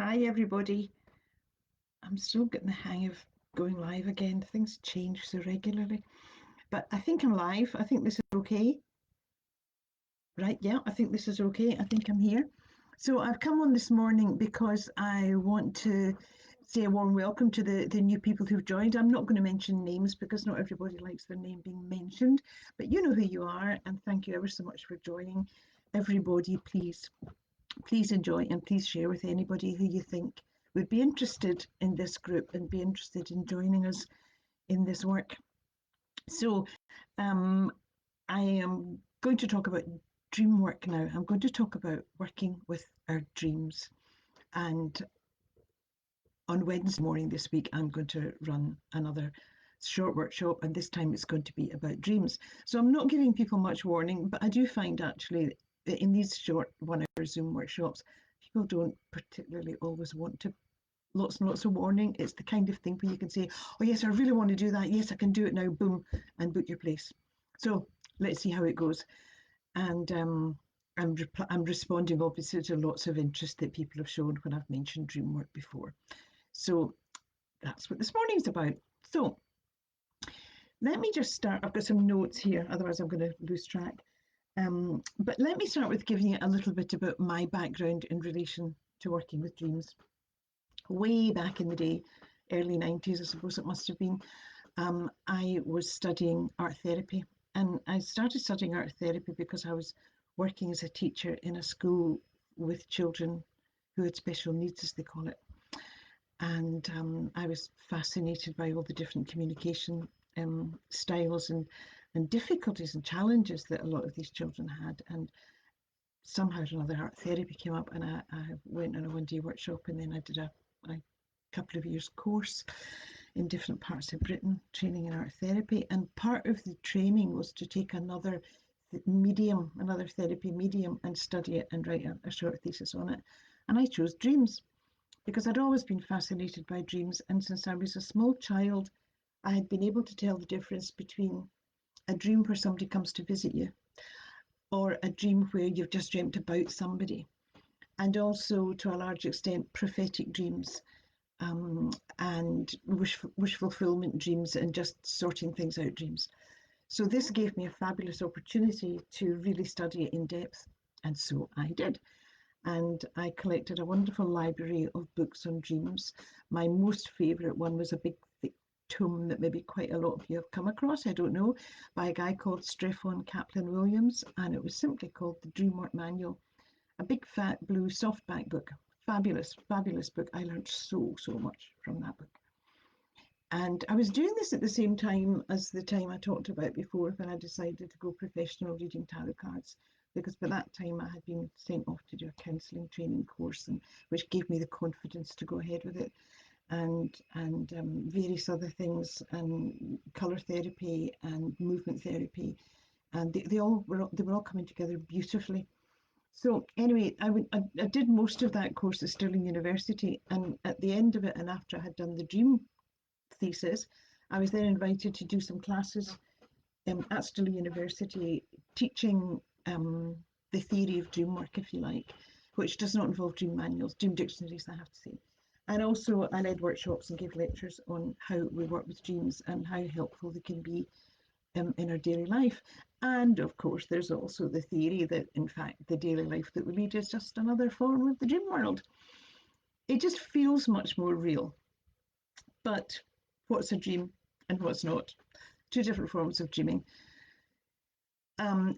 Hi, everybody. I'm still getting the hang of going live again. Things change so regularly. But I think I'm live. I think this is okay. Right, yeah, I think this is okay. I think I'm here. So I've come on this morning because I want to say a warm welcome to the new people who've joined. I'm not going to mention names because not everybody likes their name being mentioned, but you know who you are, and thank you ever so much for joining. Everybody, please enjoy and please share with anybody who you think would be interested in this group and be interested in joining us in this work. So um, I am going to talk about dream work now. I'm going to talk about working with our dreams. And on Wednesday morning this week, I'm going to run another short workshop, and this time it's going to be about dreams. So I'm not giving people much warning, but I do find actually that in these short 1 hour Zoom workshops, people don't particularly always want to lots and lots of warning. It's the kind of thing where you can say, oh yes, I really want to do that. Yes, I can do it now, boom, and book your place. So let's see how it goes. And I'm responding obviously to lots of interest that people have shown when I've mentioned dream work before. So that's what this morning's about. So let me just start. I've got some notes here, otherwise I'm going to lose track. But let me start with giving you a little bit about my background in relation to working with dreams. Way back in the day, early 90s, I suppose it must have been, I was studying art therapy. And I started studying art therapy because I was working as a teacher in a school with children who had special needs, as they call it. And I was fascinated by all the different communication styles and difficulties and challenges that a lot of these children had. And somehow or another, art therapy came up, and I went on a 1 day workshop, and then I did a couple of years course in different parts of Britain, training in art therapy. And part of the training was to take another medium, another therapy medium, and study it and write a short thesis on it. And I chose dreams because I'd always been fascinated by dreams. And since I was a small child, I had been able to tell the difference between a dream where somebody comes to visit you or a dream where you've just dreamt about somebody, and also to a large extent prophetic dreams, and wish fulfillment dreams, and just sorting things out dreams. So this gave me a fabulous opportunity to really study it in depth, and so I did. And I collected a wonderful library of books on dreams. My most favourite one was a big thick tome that maybe quite a lot of you have come across, I don't know, by a guy called Strephon Kaplan Williams, and it was simply called the Dreamwork Manual, a big fat blue softback book. Fabulous, fabulous book. I learned so much from that book. And I was doing this at the same time as the time I talked about before, when I decided to go professional reading tarot cards, because by that time I had been sent off to do a counselling training course, and which gave me the confidence to go ahead with it, and various other things, and colour therapy and movement therapy, and they were all coming together beautifully. So anyway, I did most of that course at Stirling University, and at the end of it, and after I had done the dream thesis, I was then invited to do some classes at Stirling University, teaching the theory of dream work, if you like, which does not involve dream manuals, dream dictionaries, I have to say. And also I led workshops and gave lectures on how we work with dreams and how helpful they can be in our daily life. And of course, there's also the theory that, in fact, the daily life that we lead is just another form of the dream world. It just feels much more real. But what's a dream and what's not? Two different forms of dreaming.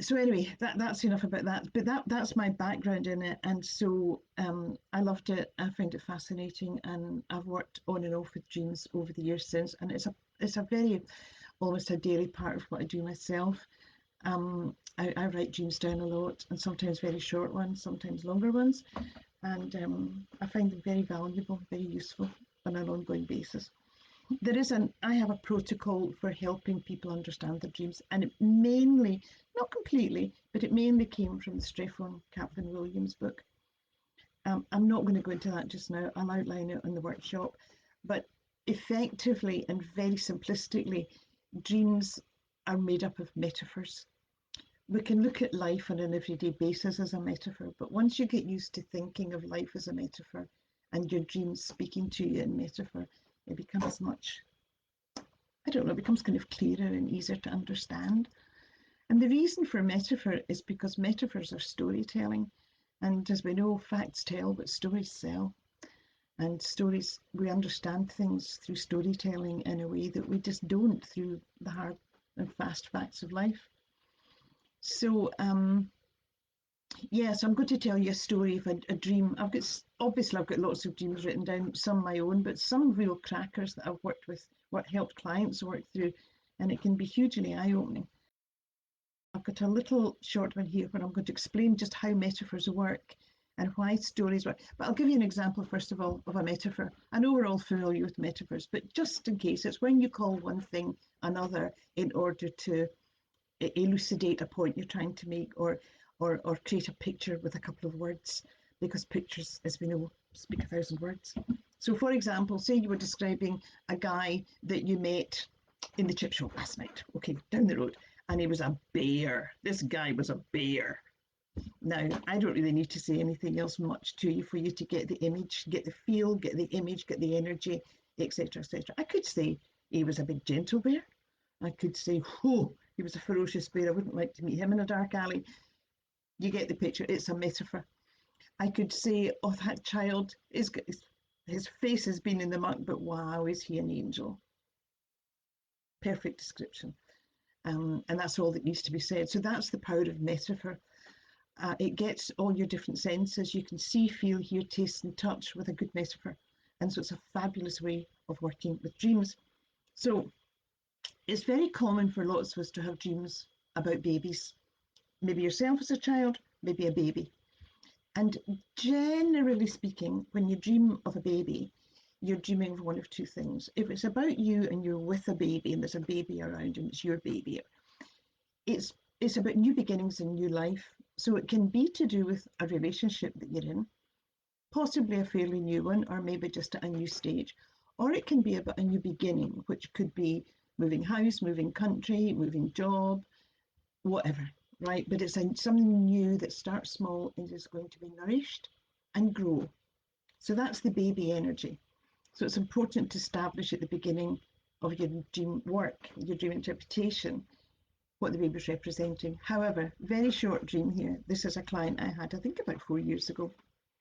So anyway, that's enough about that. But that's my background in it, and so I loved it. I find it fascinating, and I've worked on and off with dreams over the years since. And it's a very almost a daily part of what I do myself. I write dreams down a lot, and sometimes very short ones, sometimes longer ones, and I find them very valuable, very useful on an ongoing basis. I have a protocol for helping people understand their dreams, and it mainly, not completely, but it mainly came from the Strephon Kaplan Williams book. I'm not going to go into that just now. I'll outline it in the workshop, but effectively and very simplistically, dreams are made up of metaphors. We can look at life on an everyday basis as a metaphor, but once you get used to thinking of life as a metaphor and your dreams speaking to you in metaphor, it becomes much, I don't know, it becomes kind of clearer and easier to understand. And the reason for metaphor is because metaphors are storytelling. And as we know, facts tell, but stories sell. And stories, we understand things through storytelling in a way that we just don't through the hard and fast facts of life. So, yes, I'm going to tell you a story of a dream. Obviously I've got lots of dreams written down, some my own, but some real crackers that I've worked with, helped clients work through, and it can be hugely eye-opening. I've got a little short one here where I'm going to explain just how metaphors work and why stories work. But I'll give you an example, first of all, of a metaphor. I know we're all familiar with metaphors, but just in case, it's when you call one thing another in order to elucidate a point you're trying to make, or create a picture with a couple of words, because pictures, as we know, speak 1,000 words. So, for example, say you were describing a guy that you met in the chip shop last night, okay, down the road, and he was a bear. This guy was a bear. Now, I don't really need to say anything else much to you for you to get the image, get the feel, get the image, get the energy, etc., etc. I could say he was a big gentle bear. I could say, whoa, he was a ferocious bear. I wouldn't like to meet him in a dark alley. You get the picture. It's a metaphor. I could say, oh, that child is, his face has been in the muck, but wow, is he an angel? Perfect description. And that's all that needs to be said. So that's the power of metaphor. It gets all your different senses. You can see, feel, hear, taste, and touch with a good metaphor. And so it's a fabulous way of working with dreams. So it's very common for lots of us to have dreams about babies. Maybe yourself as a child, maybe a baby. And generally speaking, when you dream of a baby, you're dreaming of one of two things. If it's about you and you're with a baby and there's a baby around and it's your baby, it's it's about new beginnings and new life. So it can be to do with a relationship that you're in, possibly a fairly new one, or maybe just at a new stage. Or it can be about a new beginning, which could be moving house, moving country, moving job, whatever, right? But it's something new that starts small and is going to be nourished and grow. So that's the baby energy. So it's important to establish at the beginning of your dream work, your dream interpretation, what the baby's representing. However, very short dream here. This is a client I had, I think about 4 years ago.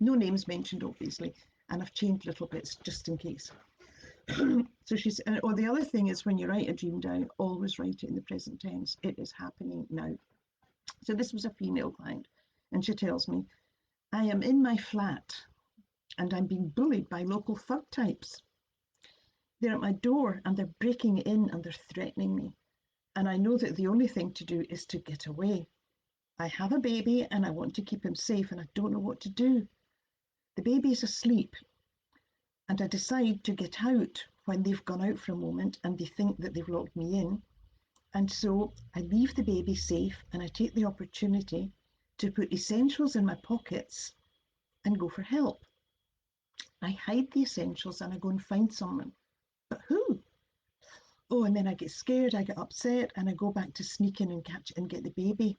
No names mentioned, obviously, and I've changed little bits just in case. So she's, or the other thing is when you write a dream down, always write it in the present tense. It is happening now. So this was a female client, and she tells me, I am in my flat and I'm being bullied by local thug types. They're at my door and they're breaking in and they're threatening me. And I know that the only thing to do is to get away. I have a baby and I want to keep him safe and I don't know what to do. The baby is asleep and I decide to get out when they've gone out for a moment and they think that they've locked me in. And so I leave the baby safe and I take the opportunity to put essentials in my pockets and go for help. I hide the essentials and I go and find someone. But who? Oh, and then I get scared, I get upset, and I go back to sneak in and catch and get the baby.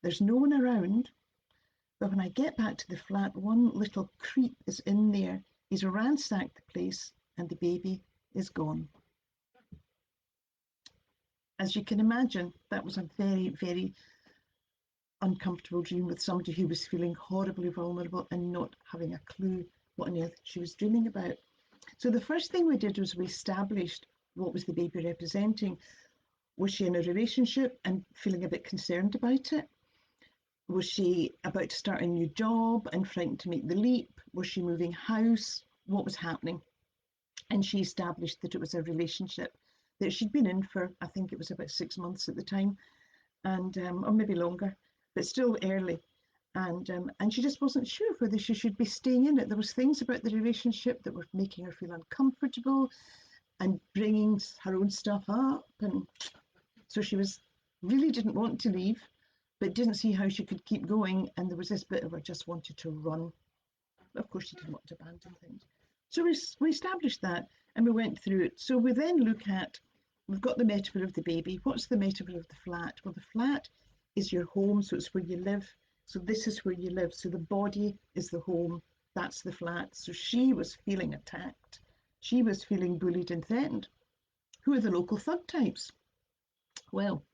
There's no one around, but when I get back to the flat, one little creep is in there. He's ransacked the place, and the baby is gone. As you can imagine, that was a very, very uncomfortable dream with somebody who was feeling horribly vulnerable and not having a clue what on earth she was dreaming about. So the first thing we did was we established what was the baby representing. Was she in a relationship and feeling a bit concerned about it? Was she about to start a new job and frightened to make the leap? Was she moving house? What was happening? And she established that it was a relationship that she'd been in for, I think it was about 6 months at the time, and or maybe longer, but still early. And she just wasn't sure whether she should be staying in it. There was things about the relationship that were making her feel uncomfortable and bringing her own stuff up, and so she was really didn't want to leave, but didn't see how she could keep going. And there was this bit of her just wanted to run. Of course, she didn't want to abandon things. So we established that and we went through it. So we then look at, we've got the metaphor of the baby. What's the metaphor of the flat? Well, the flat is your home, so it's where you live. So this is where you live. So the body is the home That's the flat. So she was feeling attacked. She was feeling bullied and threatened. Who are the local thug types? Well,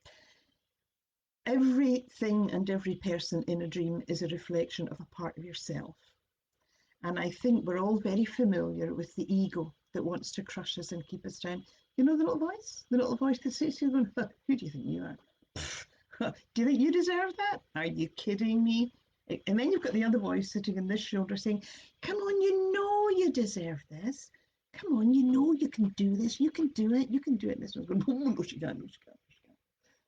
everything and every person in a dream is a reflection of a part of yourself. And I think we're all very familiar with the ego that wants to crush us and keep us down. You know the little voice? The little voice that sits here going, who do you think you are? Do you think you deserve that? Are you kidding me? And then you've got the other voice sitting in this shoulder saying, come on, you know you deserve this. Come on, you know you can do this. You can do it. You can do it. And this one's going, oh, no, she can't. No, she can't. No, she can't.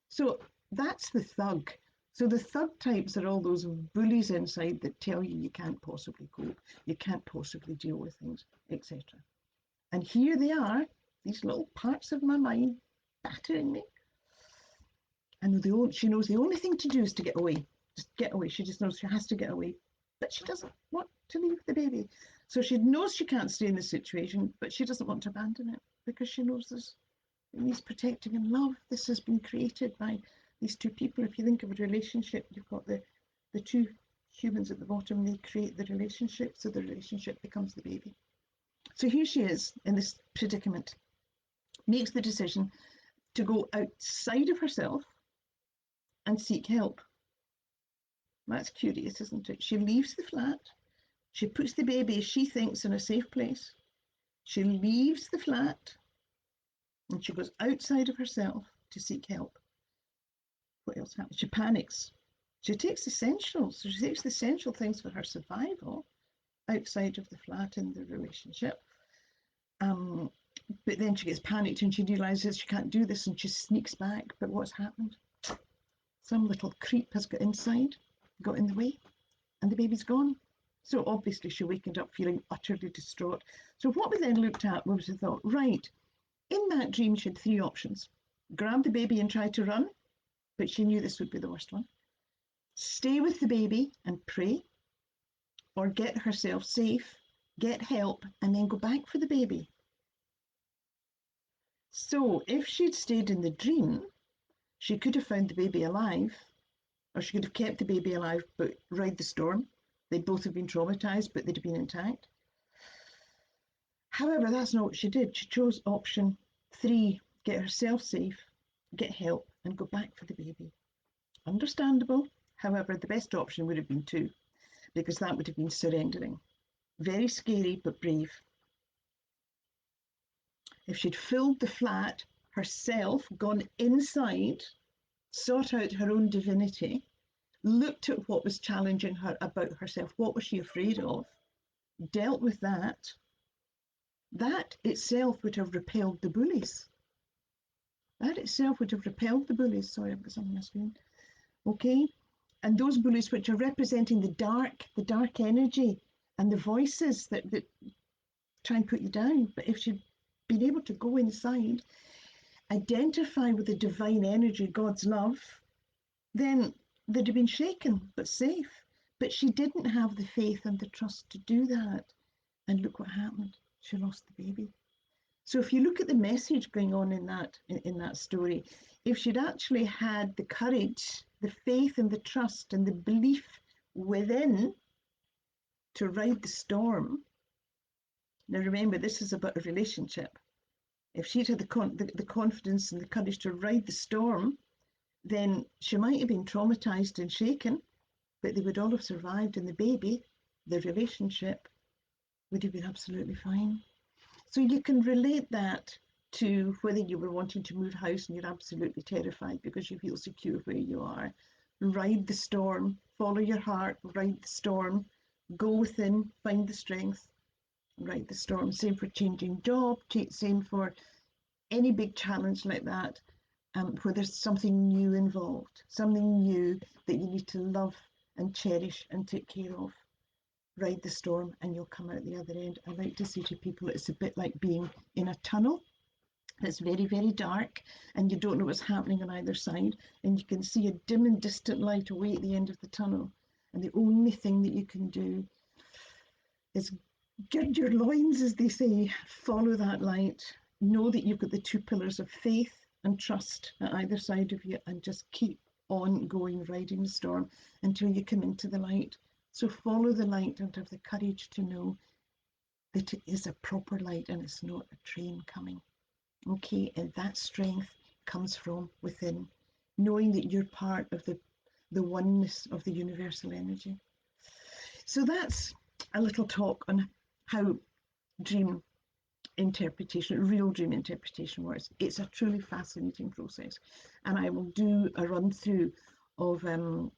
So that's the thug. So the thug types are all those bullies inside that tell you you can't possibly cope, you can't possibly deal with things, etc. And here they are, these little parts of my mind battering me. And she knows the only thing to do is to get away. Just get away. She just knows she has to get away. But she doesn't want to leave the baby. So she knows she can't stay in this situation, but she doesn't want to abandon it because she knows it needs protecting and love. This has been created by these two people. If you think of a relationship, you've got the two humans at the bottom, they create the relationship, so the relationship becomes the baby. So here she is in this predicament, makes the decision to go outside of herself and seek help. That's curious, isn't it? She leaves the flat, she puts the baby, she thinks, in a safe place. She leaves the flat and she goes outside of herself to seek help. What else happens? She panics. She takes essentials. So she takes the essential things for her survival outside of the flat in the relationship. But then she gets panicked and she realizes she can't do this and she sneaks back. But what's happened? Some little creep has got inside, got in the way, and the baby's gone. So obviously she wakened up feeling utterly distraught. So what we then looked at was we thought, right, in that dream she had three options. Grab the baby and try to run, but she knew this would be the worst one. Stay with the baby and pray, or get herself safe, get help, and then go back for the baby. So if she'd stayed in the dream, she could have found the baby alive, or she could have kept the baby alive but ride the storm. They'd both have been traumatized, but they'd have been intact. However, that's not what she did. She chose option 3, get herself safe, get help, and go back for the baby. Understandable. However, the best option would have been 2, because that would have been surrendering. Very scary, but brave. If she'd filled the flat herself, gone inside, sought out her own divinity, looked at what was challenging her about herself, what was she afraid of, dealt with that, that itself would have repelled the bullies. That itself would have repelled the bullies. Sorry, I've got something on my screen. Okay? And those bullies which are representing the dark energy and the voices that try and put you down. But if she'd been able to go inside, identify with the divine energy, God's love, then they'd have been shaken but safe. But she didn't have the faith and the trust to do that. And look what happened. She lost the baby. So if you look at the message going on in that story, if she'd actually had the courage, the faith and the trust and the belief within to ride the storm. Now remember, this is about a relationship. If she'd had the confidence and the courage to ride the storm, then she might have been traumatized and shaken, but they would all have survived, and the baby, the relationship, would have been absolutely fine. So you can relate that to whether you were wanting to move house and you're absolutely terrified because you feel secure where you are. Ride the storm, follow your heart, ride the storm, go within, find the strength, ride the storm. Same for changing job, same for any big challenge like that, where there's something new involved, something new that you need to love and cherish and take care of. Ride the storm and you'll come out the other end. I like to say to people it's a bit like being in a tunnel that's very, very dark and you don't know what's happening on either side, and you can see a dim and distant light away at the end of the tunnel, and the only thing that you can do is gird your loins, as they say, follow that light, know that you've got the 2 pillars of faith and trust at either side of you, and just keep on going, riding the storm until you come into the light. So follow the light and have the courage to know that it is a proper light and it's not a train coming. Okay, and that strength comes from within, knowing that you're part of the oneness of the universal energy. So that's a little talk on how dream interpretation, real dream interpretation works. It's a truly fascinating process, and I will do a run through of a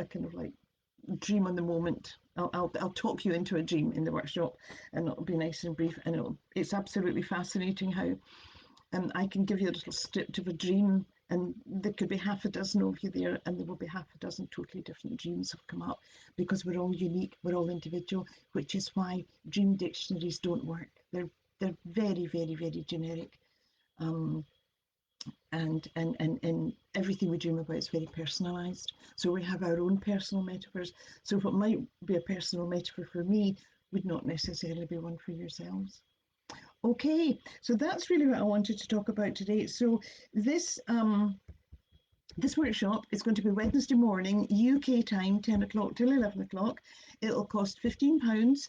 kind of like dream on the moment. I'll talk you into a dream in the workshop, and it'll be nice and brief. And it's absolutely fascinating how I can give you a little script of a dream, and there could be half a dozen of you there, and there will be half a dozen totally different dreams have come up because we're all unique, we're all individual, which is why dream dictionaries don't work. They're very, very, very generic. Um, and everything we dream about is very personalized. So we have our own personal metaphors. So what might be a personal metaphor for me would not necessarily be one for yourselves. Okay, so that's really what I wanted to talk about today. So this this workshop is going to be Wednesday morning, UK time, 10 o'clock till 11 o'clock. It'll cost £15.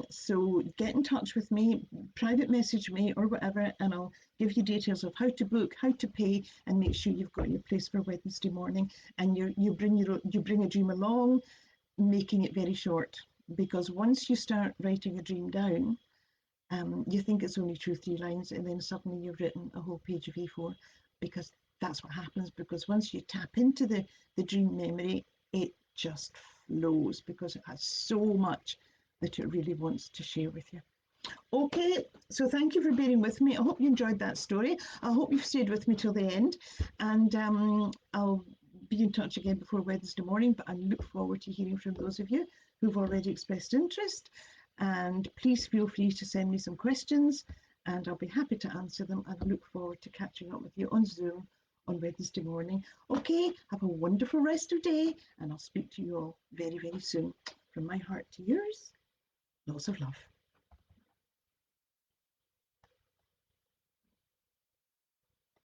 So get in touch with me, private message me or whatever, and I'll give you details of how to book, how to pay, and make sure you've got your place for Wednesday morning. And you bring a dream along, making it very short, because once you start writing a dream down, you think it's only 2 or 3 lines, and then suddenly you've written a whole page of A4, because that's what happens. Because once you tap into the dream memory, it just flows because it has so much that it really wants to share with you. Okay, so thank you for bearing with me. I hope you enjoyed that story. I hope you've stayed with me till the end, and I'll be in touch again before Wednesday morning, but I look forward to hearing from those of you who've already expressed interest. And please feel free to send me some questions, and I'll be happy to answer them. I look forward to catching up with you on Zoom on Wednesday morning. Okay, have a wonderful rest of day, and I'll speak to you all very, very soon. From my heart to yours, lots of love.